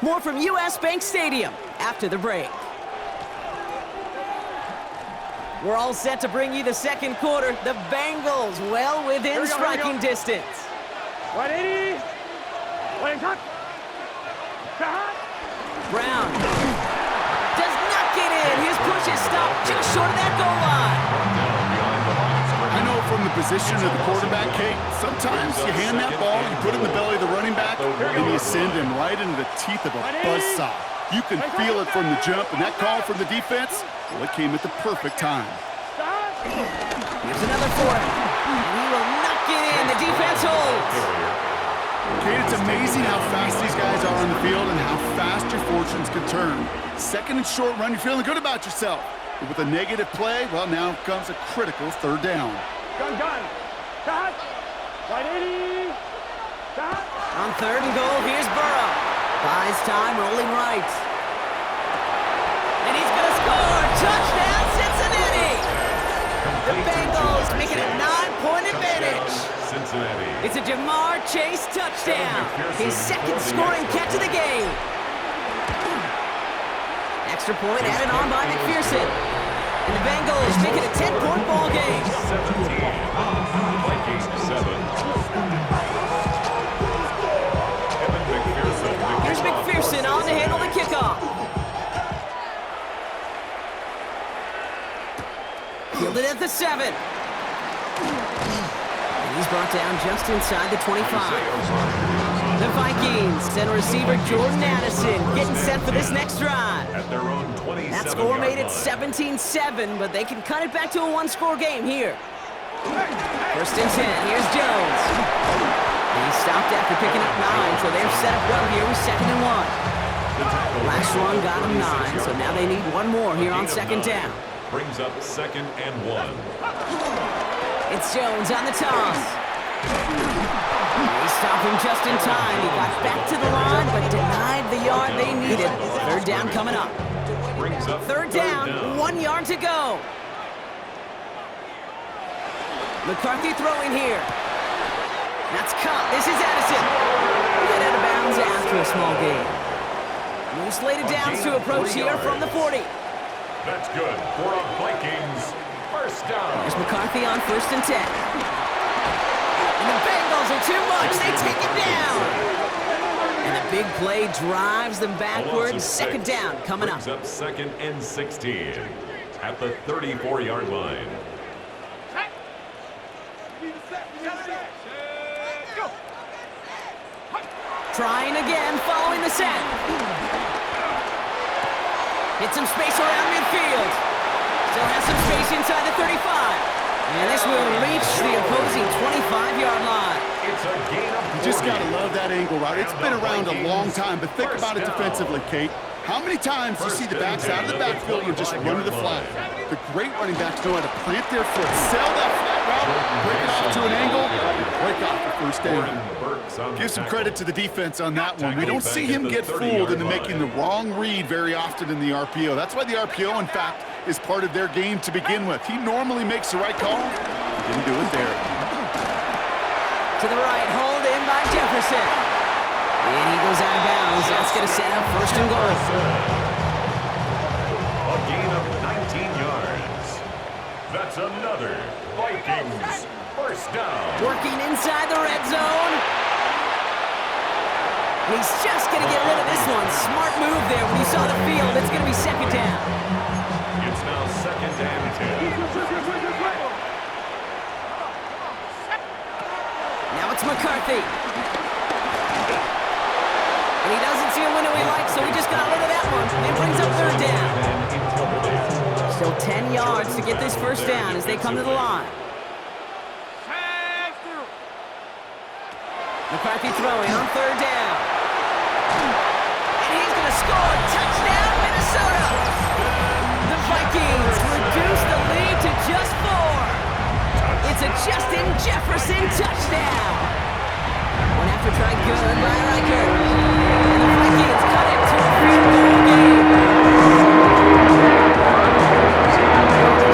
More from US Bank Stadium after the break. We're all set to bring you the second quarter. The Bengals well within striking distance. 180. Brown does not get in. His push is stopped just short of that goal line. I know from the position of the quarterback, Kate, sometimes you hand that ball, you put it in the belly of the running back, and you send him right into the teeth of a buzzsaw. You can feel it from the jump, and that call from the defense, well, it came at the perfect time. Here's another for him. And he will not get in. The defense holds. Kate, it's amazing how fast these guys are on the field and how fast your fortunes can turn. Second and short run, you're feeling good about yourself. But with a negative play, well, now comes a critical third down. Gun. Shot. 180. Shot. On third and goal, here's Burrow. Buys time, rolling right. And he's going to score. Touchdown, Cincinnati. The Bengals make it a 9-point advantage. It's a Jamar Chase touchdown. His second scoring catch of the game. Extra point added on by McPherson. And the Bengals make it a 10-point ball game. 17. Vikings 7. Here's McPherson on to handle the kickoff. Fielded at the 7. And he's brought down just inside the 25. The Vikings send receiver Jordan Addison getting set for this next drive. At their own 27. That score made it 17-7, but they can cut it back to a one-score game here. First and 10, here's Jones. And he stopped after picking up 9, so they're set up well here with 2nd and 1. Last one got him 9, so now they need one more here on 2nd down. Brings up 2nd and 1. It's Jones on the toss. They stop him just in time. He got back to the line, but denied the yard they needed. Third down coming up. Brings up Third down, 1 yard to go. McCarthy throwing here. That's caught. This is Addison. Get out of bounds after a small gain. New slated downs to approach here from the 40. That's good for a Vikings first down. There's McCarthy on 1st and 10. And the Bengals are too much. They take it down. And a big play drives them backwards. 2nd down coming up. Brings up 2nd and 16 at the 34-yard line. Trying again, following the set. Hit some space around midfield. Still has some space inside the 35. And this will reach the opposing 25-yard line. It's a gain of 40. You just got to love that angle route. It's been around a long time, but think about it defensively, Kate. How many times do you see the backs out of the backfield and just run to the flag? The great running backs know how to plant their foot, sell that flat route, break it off to an angle, and break off the first down. Give some credit to the defense on that one. We don't see him get fooled into making the wrong read very often in the RPO. That's why the RPO, in fact, is part of their game to begin with. He normally makes the right call. He didn't do it there. To the right, hold in by Jefferson. And he goes out of bounds. That's going to set up 1st and goal. A gain of 19 yards. That's another Vikings first down. Working inside the red zone. He's just going to get rid of this one. Smart move there when he saw the field. It's going to be 2nd down. It's now 2nd and 10. Now it's McCarthy. And he doesn't see a window he likes, so he just got rid of that one. It brings up 3rd down. Still 10 yards to get this 1st down as they come to the line. McCarthy throwing on 3rd down. And he's going to score. Touchdown, Minnesota. The Vikings reduce the lead to just 4. It's a Justin Jefferson touchdown. One after try good by Riker. And the Vikings cut it to a 5-goal game.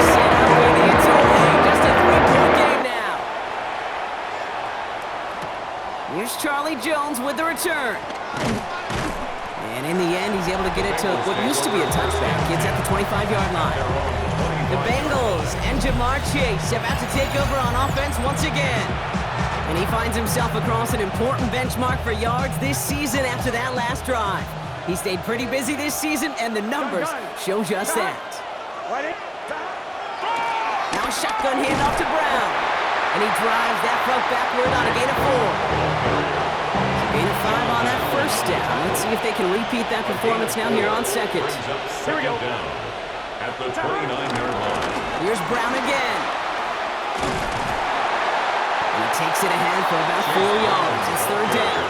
Set up with the lead. Just a 3-point game now. Here's Charlie Jones with the return. And he's able to get it to what used to be a touchback. It's at the 25-yard line. The Bengals and Jamar Chase about to take over on offense once again. And he finds himself across an important benchmark for yards this season after that last drive. He stayed pretty busy this season, and the numbers show just that. Now a shotgun handoff to Brown. And he drives that front backward on a gain of 4. Gain of 5 on that first down. Let's see if they can repeat that performance now here on second. Here we go. Down at the 29-yard line. Here's Brown again. And he takes it ahead for about 4 yards. It's third down.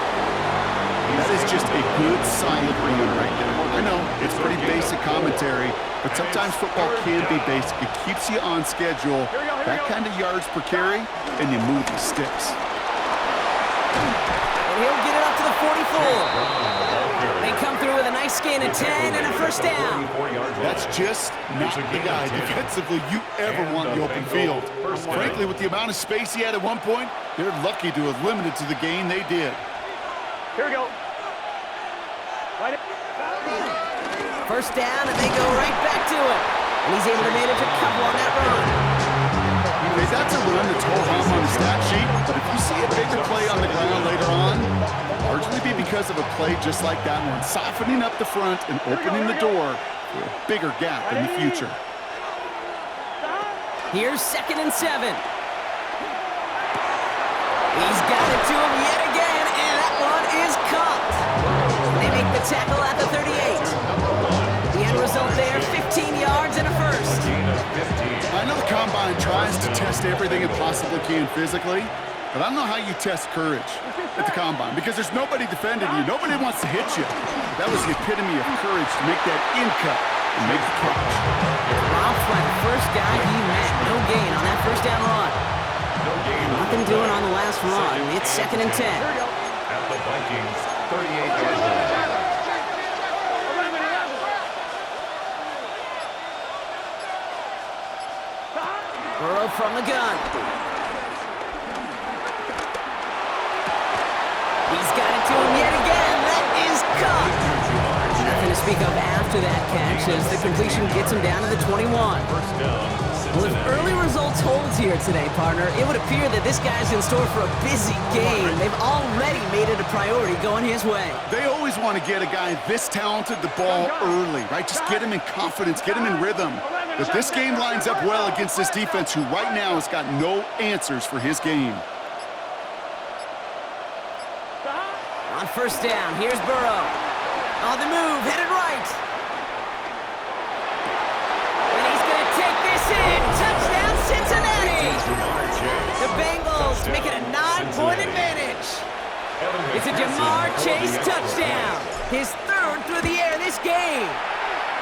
That is just a good, solid run right there. I know, it's pretty basic commentary, but sometimes football can be basic. It keeps you on schedule, that kind of yards per carry, and you move the sticks. And he'll get it up to the 44. They come through with a nice gain of 10 and a first down. That's just not the guy defensively you ever want in the open field. Frankly, with the amount of space he had at one point, they're lucky to have limited to the gain they did. Here we go. First down, and they go right back to it. And he's able to manage a couple on that run. Okay, that's a run that's ho-hum on the stat sheet, but if you see a bigger play on the ground later on, largely be because of a play just like that one, softening up the front and opening the door for a bigger gap in the future. Here's 2nd and 7. He's got it to him yet again, and that one is caught. They make the tackle at the 38. The end result there, 15 yards and a first. I know the Combine tries to test everything it possibly can physically, but I don't know how you test courage at the Combine, because there's nobody defending you. Nobody wants to hit you. That was the epitome of courage to make that in cut and make the catch. Robbed by the first guy he met. No gain on that first down run. Nothing doing on the last run. It's 2nd and 10. At the Vikings 38-yard line. Burrow from the gun. He's got it to him yet again. That is caught. Nothing to speak of after that catch as the completion gets him down to the 21. Well, if early results hold here today, partner, it would appear that this guy's in store for a busy game. They've already made it a priority going his way. They always want to get a guy this talented the ball early, right? Just get him in confidence, get him in rhythm. But this game lines up well against this defense who right now has got no answers for his game. On first down, here's Burrow. On the move, headed right. And he's going to take this in. Touchdown, Cincinnati. The Bengals make it a 9-point advantage. It's a Jamar Chase touchdown. His 3rd through the air this game.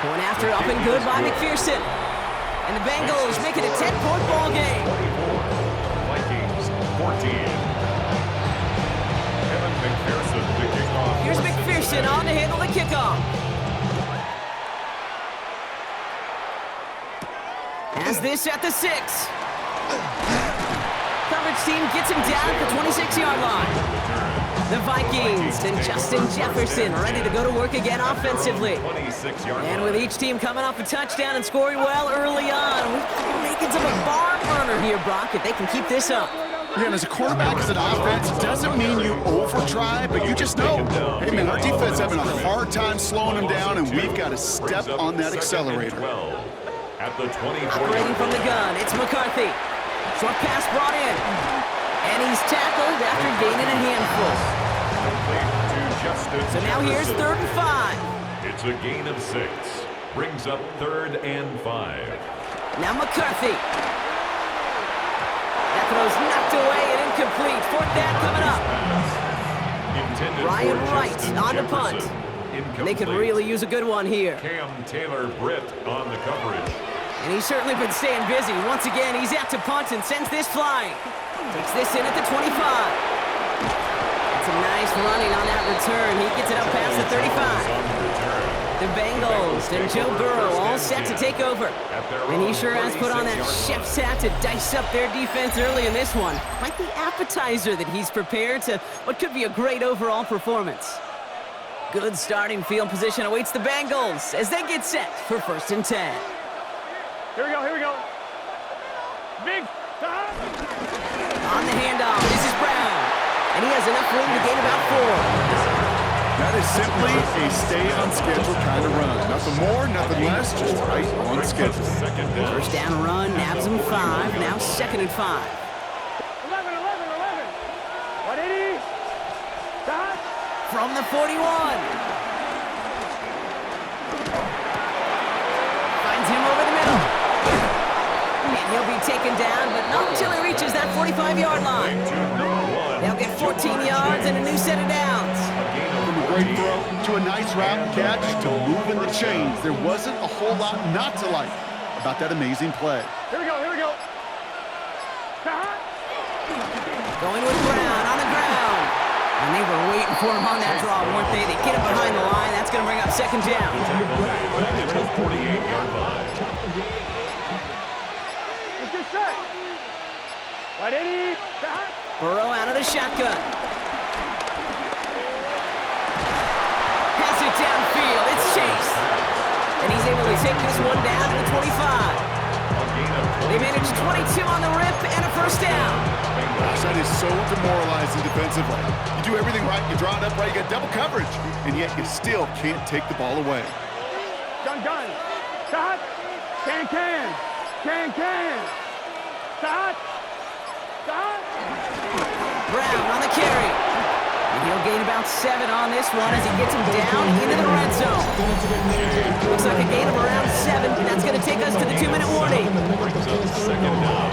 Going after it up and good by McPherson. And the Bengals make it a 10-point ball game. Vikings 14. McPherson to kick off. Here's McPherson on to handle the kickoff. Has this at the 6. Coverage team gets him down at the 26-yard line. The Vikings and Justin Jefferson ready to go to work again offensively. And with each team coming off a touchdown and scoring well early on, we're making some a barn burner here, Brock, if they can keep this up. Yeah, and as a quarterback, as an offense, it doesn't mean you over-try, but you just know, hey, man, our defense having a hard time slowing them down, and we've got to step on that accelerator. At the 24. Operating from the gun, it's McCarthy. Short pass brought in. And he's tackled after gaining a handful. So now here's 3rd and 5. It's a gain of 6. Brings up 3rd and 5. Now McCarthy. That throw's knocked away and incomplete. 4th down coming up. Ryan Wright on the punt. And they could really use a good one here. Cam Taylor-Britt on the coverage. And he's certainly been staying busy. Once again, he's out to punt and sends this flying. Takes this in at the 25. It's a nice running on that return. He gets it up past the 35. The Bengals and Joe Burrow all set to take over. And he sure has put on that chef's hat to dice up their defense early in this one. Like the appetizer that he's prepared to what could be a great overall performance. Good starting field position awaits the Bengals as they get set for 1st and 10. Here we go, here we go. Big. On the handoff, this is Brown. And he has enough room to gain about 4. That is simply a stay on schedule kind of run. Nothing more, nothing less, just right on schedule. First down run, nabs him 5. Now 2nd and 5. 11, 11, 11. 180. Stop. From the 41. Finds him over the middle. And he'll be taken down, but not until he reaches that 45-yard line. They'll get 14 yards and a new set of downs. From a great throw to a nice route and catch to moving the chains. There wasn't a whole lot not to like about that amazing play. Here we go, here we go. Stop. Going with Brown on the ground. And they were waiting for him on that draw, weren't they? They get him behind the line. That's going to bring up 2nd down. 48-yard line. Let's get set. 180. Stop. Burrow out of the shotgun. Pass it downfield. It's Chase. And he's able to take this one down to the 25. They managed 22 on the rip and a 1st down. Gosh, that is so demoralizing defensively. You do everything right, you draw it up right, you got double coverage, and yet you still can't take the ball away. Gun. Stop. Can. Stop. Stop. Brown on the carry. And he'll gain about 7 on this one as he gets him down into the red zone. Looks like a gain of around 7. That's going to take us to the 2-minute warning. Brings up 2nd down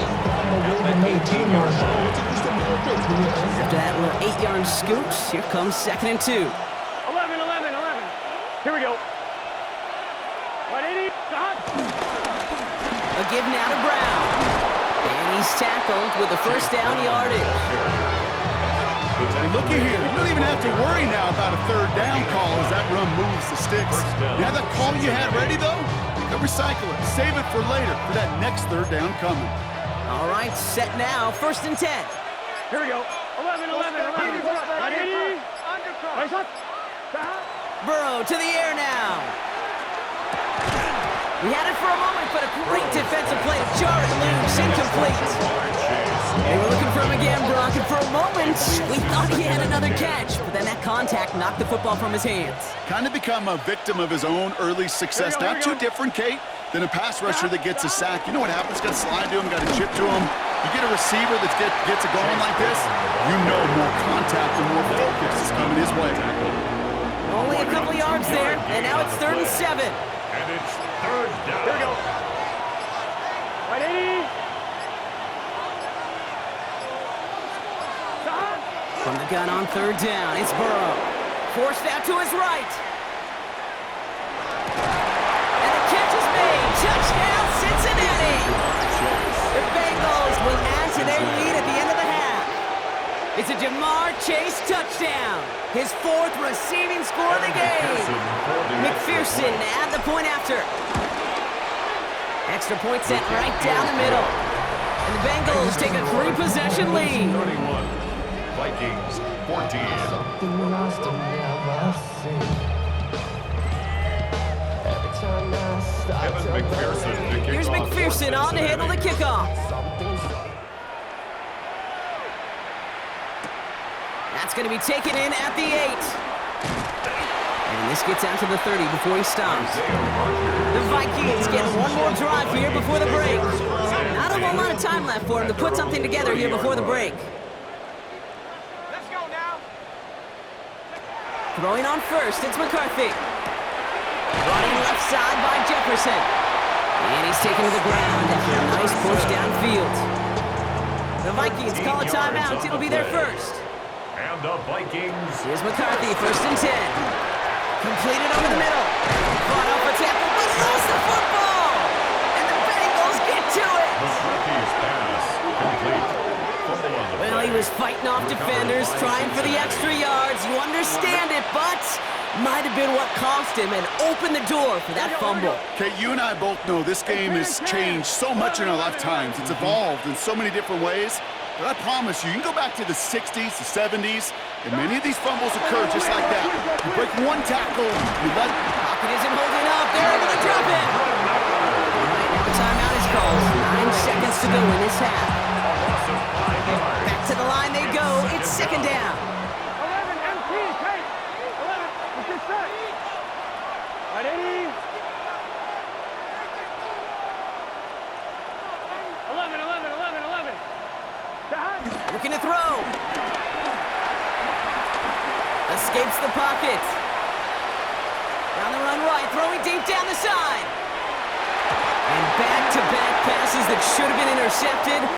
at the 18-yard line. After that little 8-yard scoot, here comes 2nd and 2. 11. Here we go. 180. Stop. A give now to Brown. And he's tackled with the 1st down yardage. And looky here, you don't even have to worry now about a 3rd down call as that run moves the sticks. You have that call you had ready, though? You can recycle it. Save it for later for that next 3rd down coming. All right, set now, 1st and 10. Here we go. 11. 180. Nice up. Stop. Burrow to the air now. We had it for a moment, but a great defensive play to jar it loose, incomplete. They were looking for him again, Brock, and for a moment, we thought he had another catch, but then that contact knocked the football from his hands. Kind of become a victim of his own early success. Not too different, Kate, than a pass rusher that gets a sack. You know what happens? Got to slide to him, got to chip to him. You get a receiver that gets it going like this, you know more contact and more focus is coming his way. Only a couple yards there, and now it's 3rd and 7. And it's 3rd down. Here we go. 180. Stop. From the gun on 3rd down, it's Burrow. Forced out to his right. And the catch is made. Touchdown, Cincinnati. The Bengals will add to their lead at the end of the half. It's a Jamar Chase touchdown. His 4th receiving score of the game. McPherson at the point after. Extra point sent right down the middle. And the Bengals take a 3-possession lead. 31. Vikings 14. Evan McPherson to kick Here's off for McPherson on to handle the kickoff. That's going to be taken in at the 8. And this gets out to the 30 before he stops. The Vikings get one more drive here before the break. Not a whole lot of time left for him to put something together here before the break. Let's go now. Throwing on first, it's McCarthy. Running left side by Jefferson. And he's taken to the ground after a nice push downfield. The Vikings call a timeout. It'll be their first. And the Vikings. Here's McCarthy, 1st and 10. Completed over the middle. Fought off a tackle, but lost the football. And the Bengals get to it. McCarthy's pass complete. Fumble on the Well, he was fighting off defenders, trying for the extra yards. You understand it, but might have been what cost him and opened the door for that fumble. Okay, you and I both know this game has changed so much in our lifetimes. It's evolved in so many different ways. But I promise you, you can go back to the 60s, the 70s, and many of these fumbles occur just like that. You break one tackle, you let... Pocket isn't holding up. They're able to drop it. Right now, timeout is called. 9 seconds to go in this half. Back to the line they go. It's second down. 11, MT, Kate. 11, get set. Ready? 11. Looking to throw. Escapes the pocket. Down the run right, throwing deep down the side. And back-to-back passes that should have been intercepted.